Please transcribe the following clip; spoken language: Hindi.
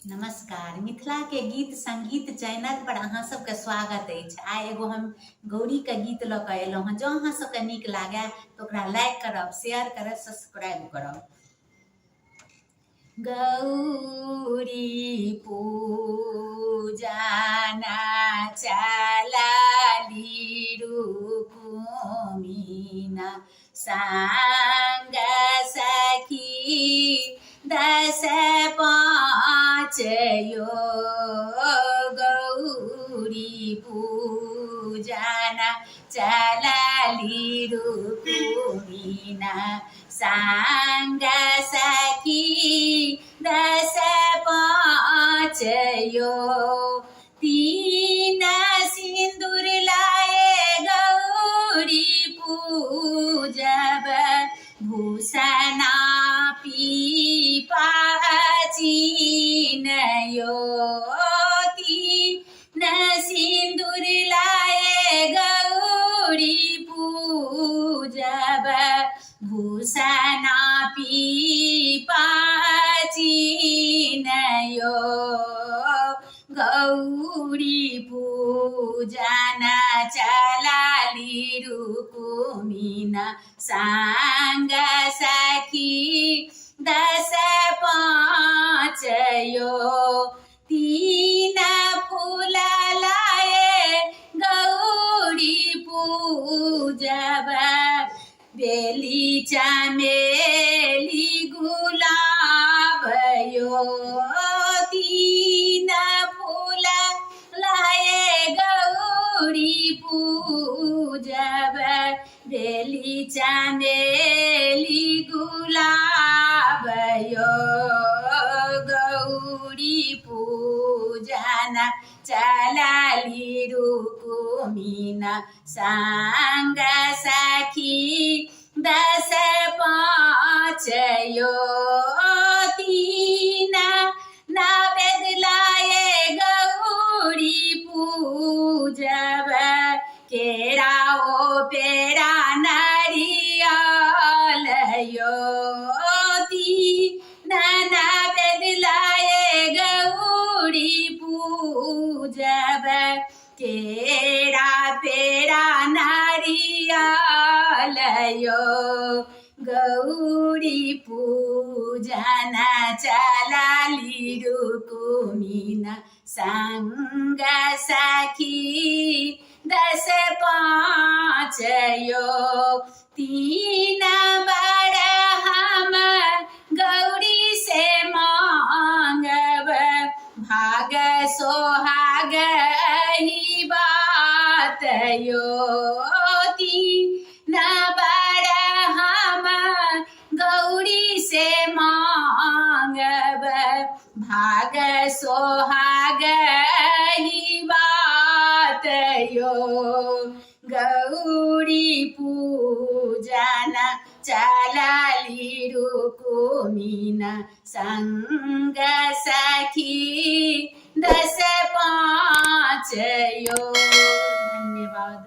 नमस्कार। मिथिला के गीत संगीत चैनल पर अहाँ सबके स्वागत अछि। आइ एगो हम गौरी के गीत लऽ कऽ एलहुँ हँ। जँ अहाँ सबके नीक लागे तऽ ओकरा लाइक करब, शेयर करब, सब्सक्राइब करब। गौरी पूजना चलली रुकुमिना संग सखी 10 5 यो गौरी पूजना चलली रुकुमिना संग सखी 10 5 यो 3 सिंदूर लाए गौरी पूजब भूषणा पीपाचीन यो 3 सिंदूर लाए गौरी पूजब भूषणा पीपाचीन यो गौरी पूजना चलली रुकुमिना संग सखी 10 5 यो 3 फूल लाए गौरी पूजब बेली चमेली गुलाब यो 3 फूल लाए गौरी पूजब बेली चमेली गुलाब यो गौरी पूजना चलली रुकुमिना संग सखी 10 5 यो 3 नवेद लाए गौरी पूजब केरा ओ पेरा नारियल यो 3 नवेद लाए गौरी पूजब केरा पेरा नारियल यो गौरी पूजना चलली रुकुमिना संग सखी 10 5 यो 3 बड़ हम गौरी से मांगब भाग सोहाग ही बात यो 3 बड़ हम गौरी से मांगब भाग सोहाग ही बात यो गौरी पूजना चलली रुकुमिना संग सखी 10 5 यो। धन्यवाद।